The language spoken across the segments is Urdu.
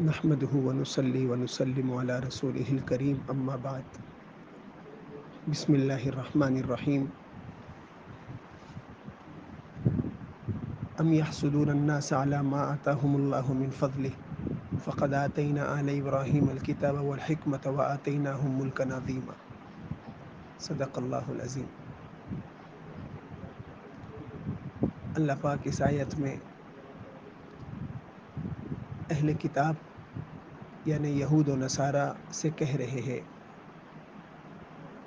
نحمده ونصلي ونسلم على رسوله الكريم اما بعد بسم اللہ الرحمن الرحیم ام يحسدون الناس على ما آتاهم الله من فضله فقد آتينا آل إبراهيم الكتاب والحكمة وآتيناهم ملكا عظيما صدق اللہ العظیم۔ اللہ پاک اس آیت میں اہل کتاب یعنی یہود و نصارہ سے کہہ رہے ہیں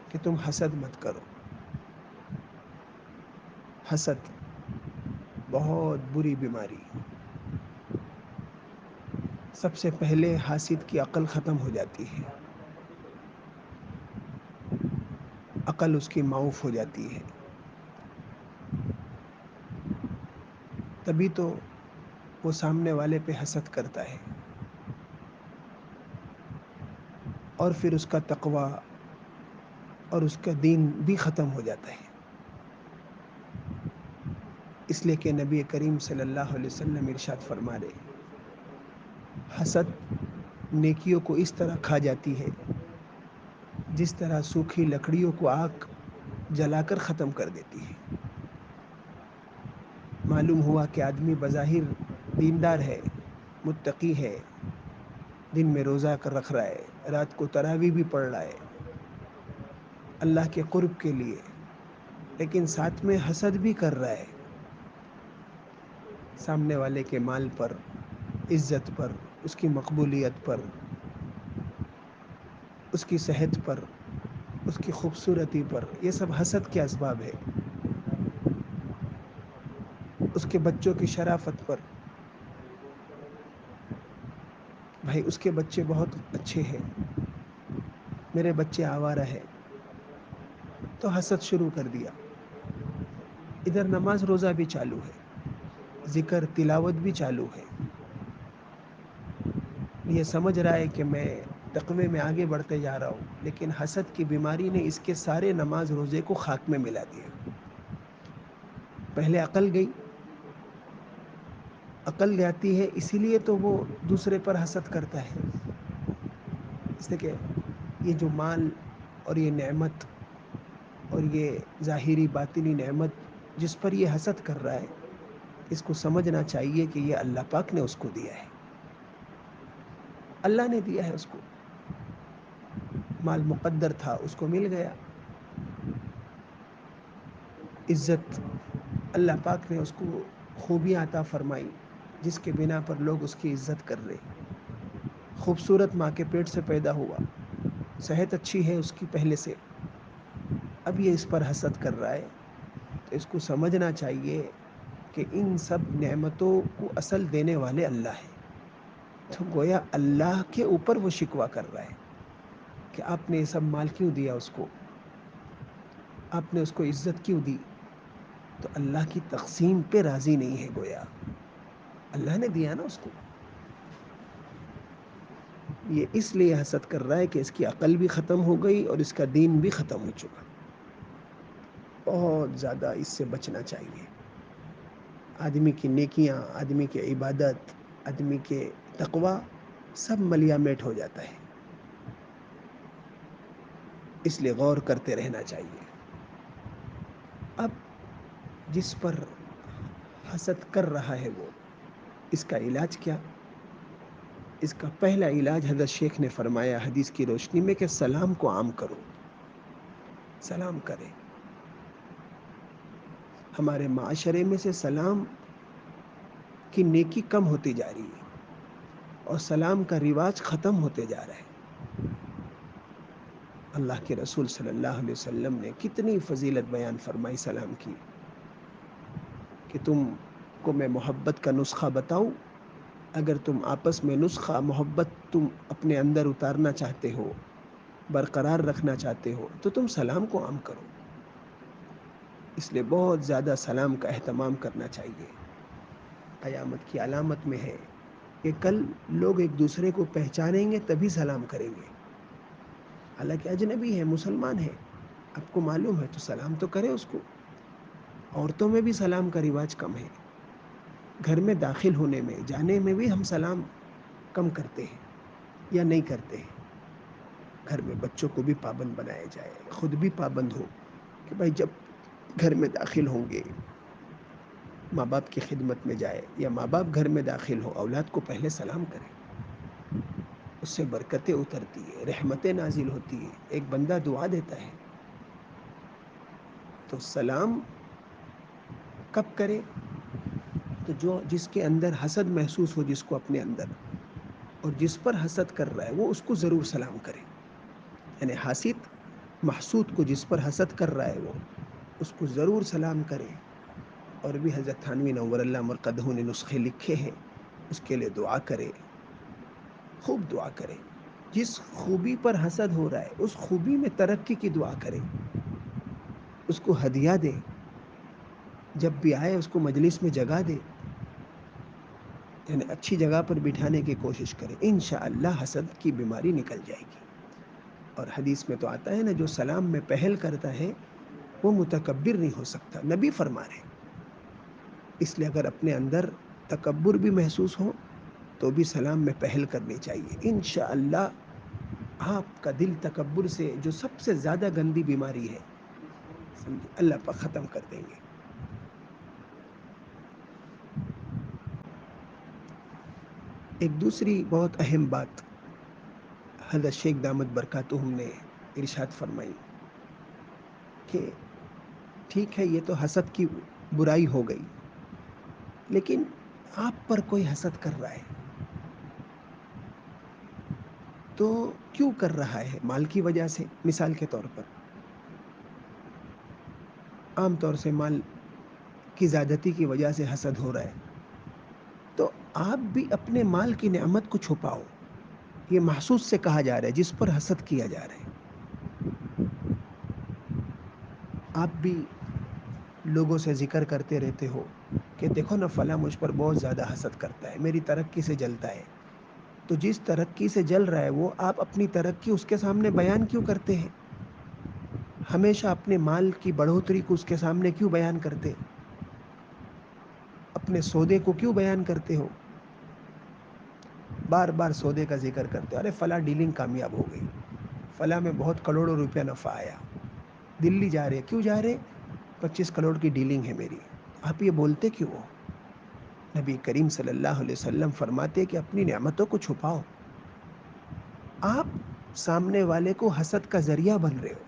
کہ تم حسد مت کرو۔ حسد بہت بری بیماری، سب سے پہلے حاسد کی عقل ختم ہو جاتی ہے، عقل اس کی معوف ہو جاتی ہے، تبھی تو وہ سامنے والے پہ حسد کرتا ہے، اور پھر اس کا تقوی اور اس کا دین بھی ختم ہو جاتا ہے۔ اس لیے کہ نبی کریم صلی اللہ علیہ وسلم ارشاد فرما رہے، حسد نیکیوں کو اس طرح کھا جاتی ہے جس طرح سوکھی لکڑیوں کو آگ جلا کر ختم کر دیتی ہے۔ معلوم ہوا کہ آدمی بظاہر دیندار ہے، متقی ہے، دن میں روزہ کر رکھ رہا ہے، رات کو تراویح بھی پڑھ رہا ہے اللہ کے قرب کے لیے، لیکن ساتھ میں حسد بھی کر رہا ہے سامنے والے کے مال پر، عزت پر، اس کی مقبولیت پر، اس کی صحت پر، اس کی خوبصورتی پر۔ یہ سب حسد کے اسباب ہے۔ اس کے بچوں کی شرافت پر، بھائی اس کے بچے بہت اچھے ہیں، میرے بچے آوارہ ہے، تو حسد شروع کر دیا۔ ادھر نماز روزہ بھی چالو ہے، ذکر تلاوت بھی چالو ہے، یہ سمجھ رہا ہے کہ میں تقوی میں آگے بڑھتے جا رہا ہوں، لیکن حسد کی بیماری نے اس کے سارے نماز روزے کو خاک میں ملا دیا۔ پہلے عقل گئی، عقل جاتی ہے اسی لیے تو وہ دوسرے پر حسد کرتا ہے، اس لیے کہ یہ جو مال اور یہ نعمت اور یہ ظاہری باطنی نعمت جس پر یہ حسد کر رہا ہے، اس کو سمجھنا چاہیے کہ یہ اللہ پاک نے اس کو دیا ہے، اللہ نے دیا ہے اس کو، مال مقدر تھا اس کو مل گیا، عزت اللہ پاک نے اس کو خوبیاں عطا فرمائی جس کے بنا پر لوگ اس کی عزت کر رہے، خوبصورت ماں کے پیٹ سے پیدا ہوا، صحت اچھی ہے اس کی پہلے سے، اب یہ اس پر حسد کر رہا ہے، تو اس کو سمجھنا چاہیے کہ ان سب نعمتوں کو اصل دینے والے اللہ ہیں، تو گویا اللہ کے اوپر وہ شکوہ کر رہا ہے کہ آپ نے یہ سب مال کیوں دیا اس کو، آپ نے اس کو عزت کیوں دی، تو اللہ کی تقسیم پہ راضی نہیں ہے، گویا اللہ نے دیا نا اس کو، یہ اس لیے حسد کر رہا ہے کہ اس کی عقل بھی ختم ہو گئی اور اس کا دین بھی ختم ہو چکا۔ بہت زیادہ اس سے بچنا چاہیے۔ آدمی کی نیکیاں، آدمی کی عبادت، آدمی کے تقوی سب ملیا میٹ ہو جاتا ہے، اس لیے غور کرتے رہنا چاہیے۔ اب جس پر حسد کر رہا ہے وہ، اس کا علاج کیا؟ اس کا پہلا علاج حضرت شیخ نے فرمایا حدیث کی روشنی میں کہ سلام کو عام کرو، سلام کرے۔ ہمارے معاشرے میں سے سلام کی نیکی کم ہوتی جا رہی ہے اور سلام کا رواج ختم ہوتے جا رہا ہے۔ اللہ کے رسول صلی اللہ علیہ وسلم نے کتنی فضیلت بیان فرمائی سلام کی، کہ تم کو میں محبت کا نسخہ بتاؤں؟ اگر تم آپس میں نسخہ محبت تم اپنے اندر اتارنا چاہتے ہو، برقرار رکھنا چاہتے ہو، تو تم سلام کو عام کرو۔ اس لیے بہت زیادہ سلام کا اہتمام کرنا چاہیے۔ قیامت کی علامت میں ہے کہ کل لوگ ایک دوسرے کو پہچانیں گے تبھی سلام کریں گے، حالانکہ اجنبی ہے، مسلمان ہے، آپ کو معلوم ہے تو سلام تو کرے اس کو۔ عورتوں میں بھی سلام کا رواج کم ہے، گھر میں داخل ہونے میں، جانے میں بھی ہم سلام کم کرتے ہیں یا نہیں کرتے ہیں. گھر میں بچوں کو بھی پابند بنایا جائے, خود بھی پابند ہو کہ بھائی جب گھر میں داخل ہوں گے ماں باپ کی خدمت میں جائے, یا ماں باپ گھر میں داخل ہو اولاد کو پہلے سلام کرے. اس سے برکتیں اترتی ہے, رحمتیں نازل ہوتی ہے. ایک بندہ دعا دیتا ہے تو سلام کب کرے؟ تو جس کے اندر حسد محسوس ہو, جس کو اپنے اندر, اور جس پر حسد کر رہا ہے وہ اس کو ضرور سلام کرے. یعنی حاسد محسود کو جس پر حسد کر رہا ہے وہ اس کو ضرور سلام کرے. اور بھی حضرت تھانوی نور اللہ مرقدہ نے نسخے لکھے ہیں, اس کے لیے دعا کرے, خوب دعا کرے. جس خوبی پر حسد ہو رہا ہے اس خوبی میں ترقی کی دعا کرے, اس کو ہدیہ دے, جب بھی آئے اس کو مجلس میں جگہ دے, یعنی اچھی جگہ پر بٹھانے کی کوشش کرے. انشاءاللہ حسد کی بیماری نکل جائے گی. اور حدیث میں تو آتا ہے نا, جو سلام میں پہل کرتا ہے وہ متکبر نہیں ہو سکتا, نبی فرما رہے. اس لیے اگر اپنے اندر تکبر بھی محسوس ہو تو بھی سلام میں پہل کرنی چاہیے. انشاءاللہ آپ کا دل تکبر سے, جو سب سے زیادہ گندی بیماری ہے, اللہ پاک ختم کر دیں گے. ایک دوسری بہت اہم بات حضرت شیخ دامت برکاتہم نے ارشاد فرمائی کہ ٹھیک ہے یہ تو حسد کی برائی ہو گئی, لیکن آپ پر کوئی حسد کر رہا ہے تو کیوں کر رہا ہے؟ مال کی وجہ سے. مثال کے طور پر عام طور سے مال کی زیادتی کی وجہ سے حسد ہو رہا ہے, تو آپ بھی اپنے مال کی نعمت کو چھپاؤ. یہ محسوس سے کہا جا رہا ہے جس پر حسد کیا جا رہا ہے. آپ بھی لوگوں سے ذکر کرتے رہتے ہو کہ دیکھو نا فلاں مجھ پر بہت زیادہ حسد کرتا ہے, میری ترقی سے جلتا ہے. تو جس ترقی سے جل رہا ہے وہ آپ اپنی ترقی اس کے سامنے بیان کیوں کرتے ہیں؟ ہمیشہ اپنے مال کی بڑھوتری کو اس کے سامنے کیوں بیان کرتے؟ اپنے سودے کو کیوں بیان کرتے ہو؟ بار بار سودے کا ذکر کرتے ہو, ارے فلاں ڈیلنگ کامیاب ہو گئی, فلاں میں بہت کروڑوں روپیہ نفع آیا, دلی جا رہے, کیوں جا رہے؟ 25 کروڑ کی ڈیلنگ ہے میری. آپ یہ بولتے کیوں ہو؟ نبی کریم صلی اللہ علیہ وسلم فرماتے کہ اپنی نعمتوں کو چھپاؤ. آپ سامنے والے کو حسد کا ذریعہ بن رہے ہو,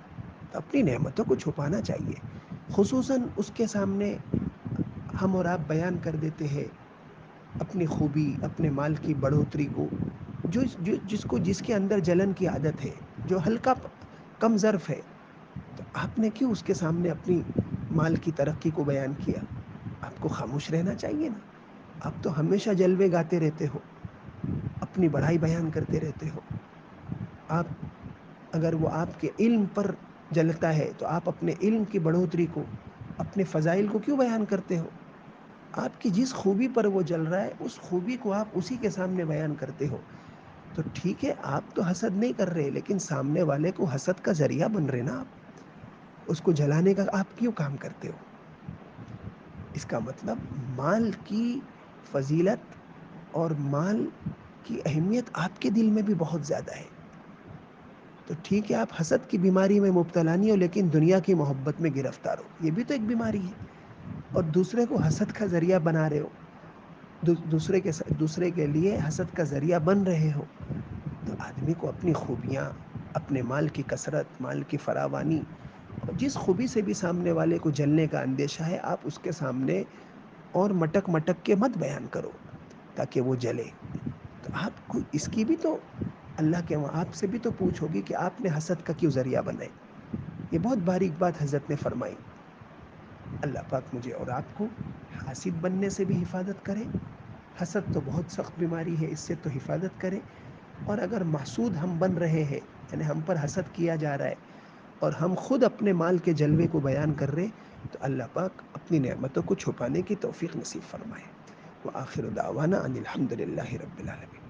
تو اپنی نعمتوں کو چھپانا چاہیے. خصوصاً اس کے سامنے ہم اور آپ بیان کر دیتے ہیں اپنی خوبی, اپنے مال کی بڑھوتری کو, جس کے اندر جلن کی عادت ہے, جو ہلکا کم ظرف ہے, تو آپ نے کیوں اس کے سامنے اپنی مال کی ترقی کو بیان کیا؟ آپ کو خاموش رہنا چاہیے نا. آپ تو ہمیشہ جلوے گاتے رہتے ہو, اپنی بڑائی بیان کرتے رہتے ہو. آپ اگر وہ آپ کے علم پر جلتا ہے تو آپ اپنے علم کی بڑھوتری کو, اپنے فضائل کو کیوں بیان کرتے ہو؟ آپ کی جس خوبی پر وہ جل رہا ہے اس خوبی کو آپ اسی کے سامنے بیان کرتے ہو. تو ٹھیک ہے آپ تو حسد نہیں کر رہے, لیکن سامنے والے کو حسد کا ذریعہ بن رہے نا آپ. اس کو جلانے کا آپ کیوں کام کرتے ہو؟ اس کا مطلب مال کی فضیلت اور مال کی اہمیت آپ کے دل میں بھی بہت زیادہ ہے. تو ٹھیک ہے آپ حسد کی بیماری میں مبتلا نہیں ہو, لیکن دنیا کی محبت میں گرفتار ہو, یہ بھی تو ایک بیماری ہے. اور دوسرے کو حسد کا ذریعہ بنا رہے ہو, دوسرے کے لیے حسد کا ذریعہ بن رہے ہو. تو آدمی کو اپنی خوبیاں, اپنے مال کی کثرت, مال کی فراوانی, اور جس خوبی سے بھی سامنے والے کو جلنے کا اندیشہ ہے, آپ اس کے سامنے اور مٹک مٹک کے مت بیان کرو تاکہ وہ جلے. تو آپ کو اس کی بھی تو اللہ کے آپ سے بھی تو پوچھ ہوگی کہ آپ نے حسد کا کیوں ذریعہ بنائے. یہ بہت باریک بات حضرت نے فرمائی. اللہ پاک مجھے اور آپ کو حاسد بننے سے بھی حفاظت کرے. حسد تو بہت سخت بیماری ہے, اس سے تو حفاظت کرے. اور اگر محسود ہم بن رہے ہیں, یعنی ہم پر حسد کیا جا رہا ہے اور ہم خود اپنے مال کے جلوے کو بیان کر رہے, تو اللہ پاک اپنی نعمتوں کو چھپانے کی توفیق نصیب فرمائے. وآخر دعوانا ان الحمد للہ رب العالمین.